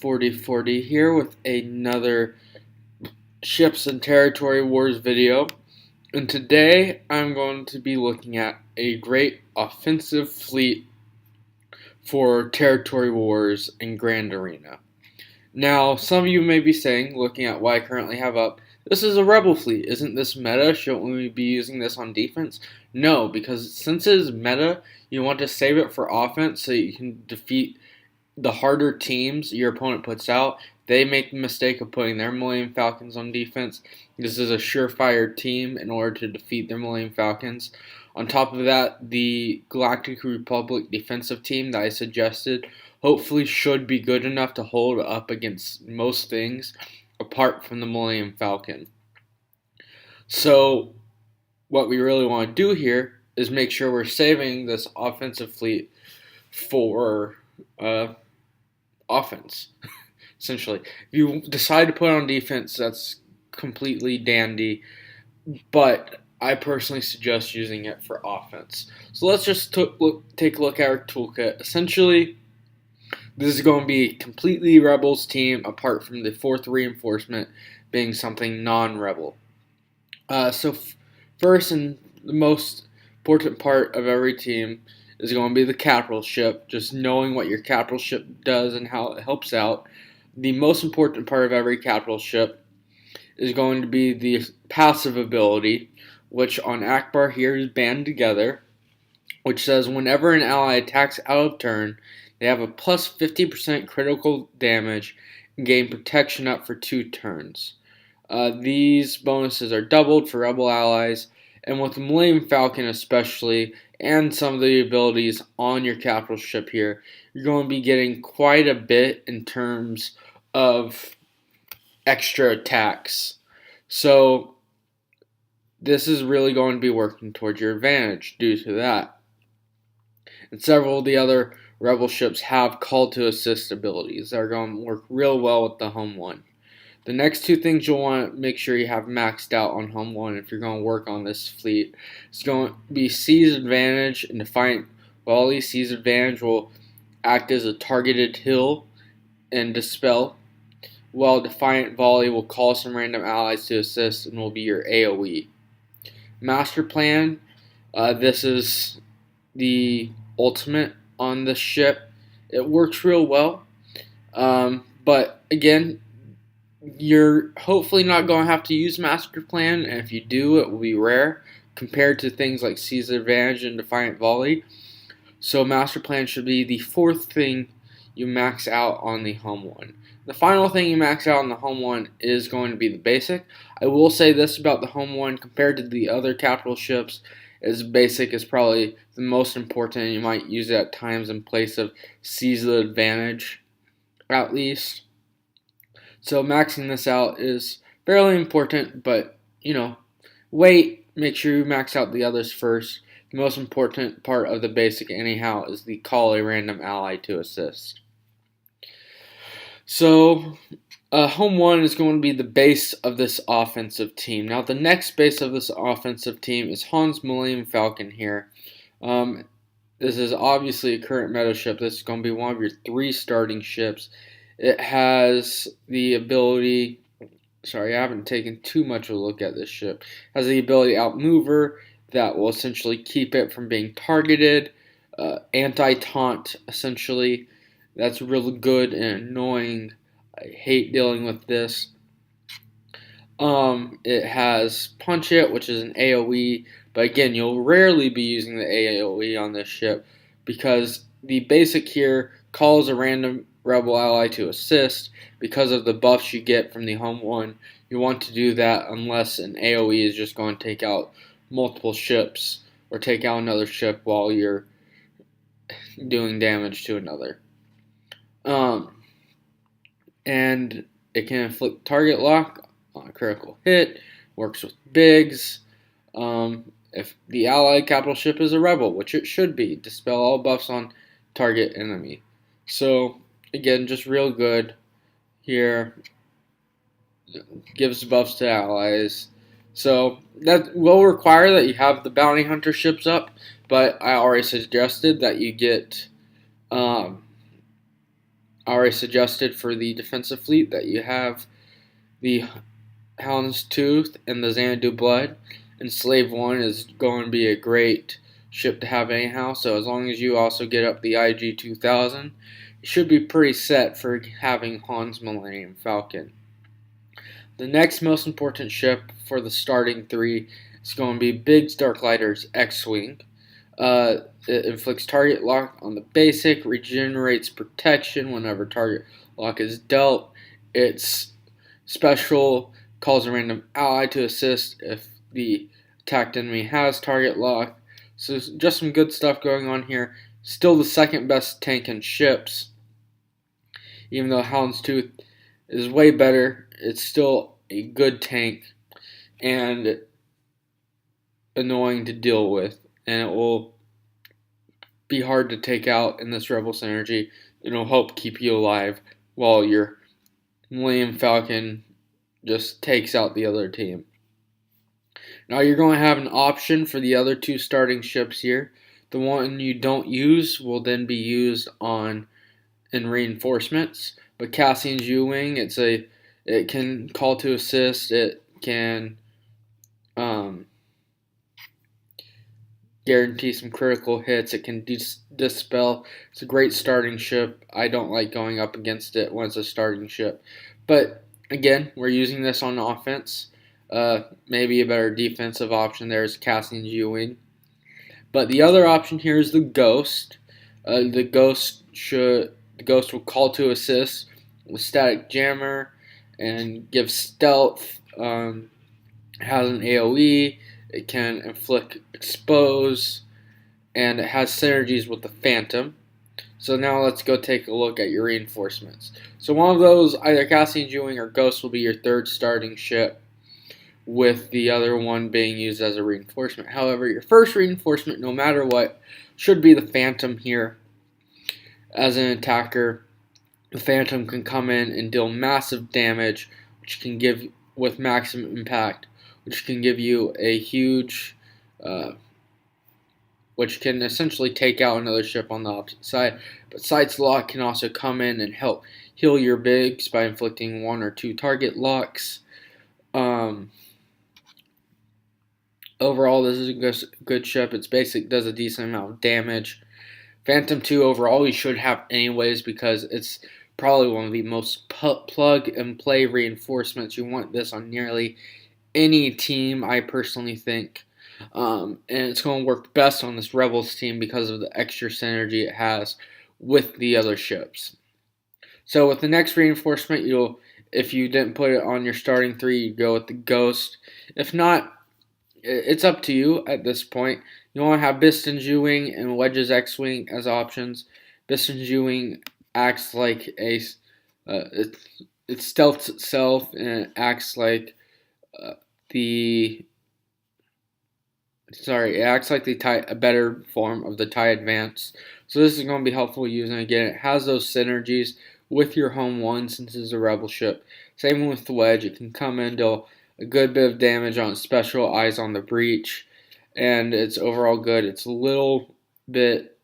4040 here with another Ships and Territory Wars video. And today I'm going to be looking at a great offensive fleet for Territory Wars in Grand Arena. Now, some of you may be saying, looking at what I currently have up, this is a rebel fleet. Isn't this meta? Shouldn't we be using this on defense? No, because since it is meta, you want to save it for offense so you can defeat the harder teams your opponent puts out. They make the mistake of putting their Millennium Falcons on defense. This is a surefire team in order to defeat their Millennium Falcons. On top of that, the Galactic Republic defensive team that I suggested hopefully should be good enough to hold up against most things apart from the Millennium Falcon. So what we really want to do here is make sure we're saving this offensive fleet for offense, essentially. If you decide to put on defense, that's completely dandy, but I personally suggest using it for offense. So let's just take a look at our toolkit. Essentially, this is going to be a completely Rebels team apart from the 4th reinforcement being something non-Rebel. First and the most important part of every team is going to be the capital ship, just knowing what your capital ship does and how it helps out. The most important part of every capital ship is going to be the passive ability, which on Akbar here is band together, which says whenever an ally attacks out of turn, they have a plus 50% critical damage and gain protection up for 2 turns. These bonuses are doubled for Rebel allies, and with the Millennium Falcon especially, and some of the abilities on your capital ship here, you're going to be getting quite a bit in terms of extra attacks. So this is really going to be working towards your advantage due to that. And several of the other Rebel ships have call to assist abilities that are going to work real well with the home one. The next 2 things you'll want to make sure you have maxed out on home one if you're going to work on this fleet is going to be Seize Advantage and Defiant Volley. Seize Advantage will act as a targeted heal and dispel, while Defiant Volley will call some random allies to assist and will be your AoE. Master Plan, this is the ultimate on this ship. It works real well, but again, you're hopefully not going to have to use Master Plan, and if you do, it will be rare compared to things like Seize Advantage and Defiant Volley. So Master Plan should be the 4th thing you max out on the home one. The final thing you max out on the home one is going to be the basic. I will say this about the home one compared to the other capital ships, is basic is probably the most important, and you might use it at times in place of Seize the Advantage, at least. So maxing this out is fairly important, but, wait, make sure you max out the others first. The most important part of the basic anyhow is the call a random ally to assist. So, home one is going to be the base of this offensive team. Now, the next base of this offensive team is Han's Millennium Falcon here. This is obviously a current meta ship. This is going to be one of your 3 starting ships. It has the ability, I haven't taken too much of a look at this ship. It has the ability Outmover that will essentially keep it from being targeted. Anti-taunt, essentially. That's really good and annoying. I hate dealing with this. It has Punch It, which is an AoE, but again, you'll rarely be using the AoE on this ship because the basic here calls a random Rebel ally to assist because of the buffs you get from the home one. You want to do that unless an AoE is just going to take out multiple ships or take out another ship while you're doing damage to another. And it can inflict target lock on a critical hit, works with Biggs. If the allied capital ship is a rebel, which it should be, dispel all buffs on target enemy. So again, just real good here. Gives buffs to allies. So that will require that you have the bounty hunter ships up, but I already suggested that you get already suggested for the defensive fleet that you have the Houndstooth and the Xanadu Blood, and Slave 1 is going to be a great ship to have anyhow, so as long as you also get up the IG-2000, you should be pretty set for having Han's Millennium Falcon. The next most important ship for the starting three is going to be Biggs Darklighter's X-Wing. It inflicts target lock on the basic, regenerates protection whenever target lock is dealt. Its special calls a random ally to assist if the attacked enemy has target lock. So just some good stuff going on here. Still the second best tank in ships. Even though Houndstooth is way better, it's still a good tank and annoying to deal with. And it will be hard to take out in this Rebel synergy. It'll help keep you alive while your Millennium Falcon just takes out the other team. Now you're going to have an option for the other two starting ships here. The one you don't use will then be used in reinforcements. But Cassian's U-Wing, it can call to assist. It can guarantee some critical hits. It can dispel. It's a great starting ship. I don't like going up against it when it's a starting ship. But again, we're using this on offense. Maybe a better defensive option there is Cassian's U-Wing. But the other option here is the Ghost. The Ghost will call to assist with static jammer and give stealth. Has an AoE. It can inflict expose, and it has synergies with the Phantom. So now let's go take a look at your reinforcements. So one of those, either Cassian's U-Wing or Ghost, will be your third starting ship, with the other one being used as a reinforcement. However, your first reinforcement, no matter what, should be the Phantom here. As an attacker, the Phantom can come in and deal massive damage, which can give with maximum impact, which can give you a huge, which can essentially take out another ship on the opposite side. But Sights Lock can also come in and help heal your Biggs by inflicting 1 or 2 target locks. Overall, this is a good ship. Its basic does a decent amount of damage. Phantom 2 overall you should have anyways, because it's probably one of the most plug-and-play reinforcements. You want this on nearly any team, I personally think. And it's going to work best on this Rebels team because of the extra synergy it has with the other ships. So with the next reinforcement, if you didn't put it on your starting three, you go with the Ghost. If not, it's up to you at this point. You want to have Biston's U-Wing and Wedge's X-Wing as options. Biston's U-Wing acts like it stealths itself, and it acts like a better form of the TIE Advance. So this is going to be helpful using. Again, it has those synergies with your home one since it's a Rebel ship. Same with the Wedge. It can come in, deal a good bit of damage on special, Eyes on the Breach, and it's overall good. It's a little bit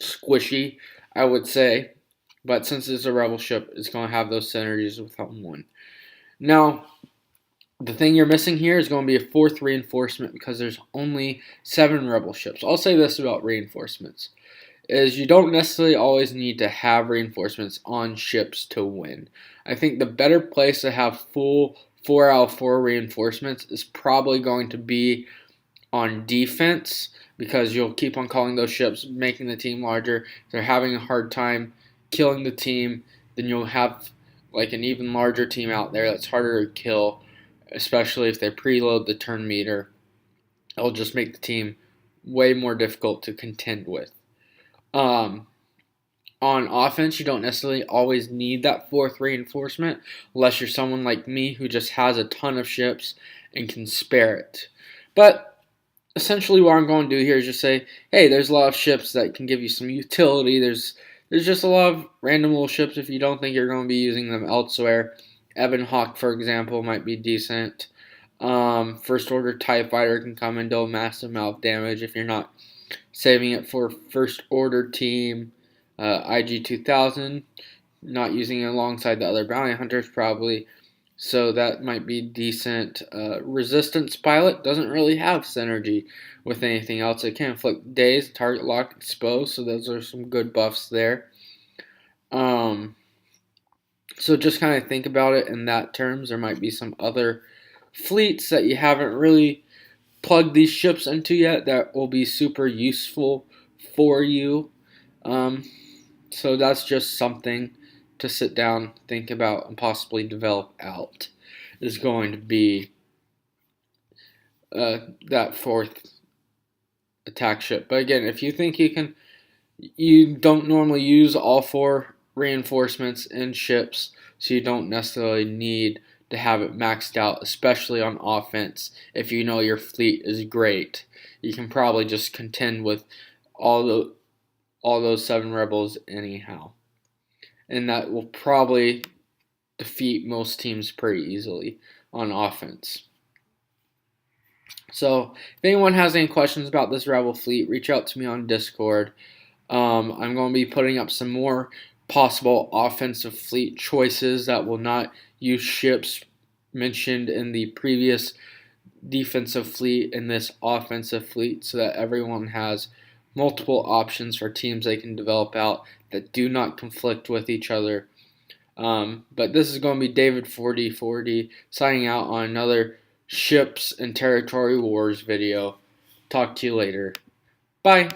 squishy, I would say, but since it's a Rebel ship, it's going to have those synergies with home one. Now, the thing you're missing here is going to be a fourth reinforcement because there's only 7 Rebel ships. I'll say this about reinforcements, is you don't necessarily always need to have reinforcements on ships to win. I think the better place to have full 4 out of 4 reinforcements is probably going to be on defense, because you'll keep on calling those ships, making the team larger. If they're having a hard time killing the team, then you'll have like an even larger team out there that's harder to kill, especially if they preload the turn meter. It'll just make the team way more difficult to contend with. On offense, you don't necessarily always need that 4th reinforcement unless you're someone like me who just has a ton of ships and can spare it. But essentially what I'm going to do here is just say, hey, there's a lot of ships that can give you some utility. There's just a lot of random little ships if you don't think you're going to be using them elsewhere. Ebon Hawk, for example, might be decent. First Order TIE Fighter can come and deal a massive amount of damage if you're not saving it for First Order team. IG-2000 not using it alongside the other bounty hunters probably. So that might be decent. Resistance Pilot doesn't really have synergy with anything else. It can inflict daze, target lock, expose. So those are some good buffs there. So just kind of think about it in that terms. There might be some other fleets that you haven't really plugged these ships into yet that will be super useful for you. So that's just something to sit down, think about, and possibly develop out. Is going to be that fourth attack ship. But again, if you think you don't normally use all 4 reinforcements in ships, so you don't necessarily need to have it maxed out, especially on offense. If you know your fleet is great, you can probably just contend with all those 7 rebels anyhow, and that will probably defeat most teams pretty easily on offense. So if anyone has any questions about this rebel fleet, reach out to me on Discord. I'm going to be putting up some more possible offensive fleet choices that will not use ships mentioned in the previous defensive fleet in this offensive fleet, so that everyone has multiple options for teams they can develop out that do not conflict with each other. But this is going to be David 4040 signing out on another Ships and Territory Wars video. Talk to you later. Bye.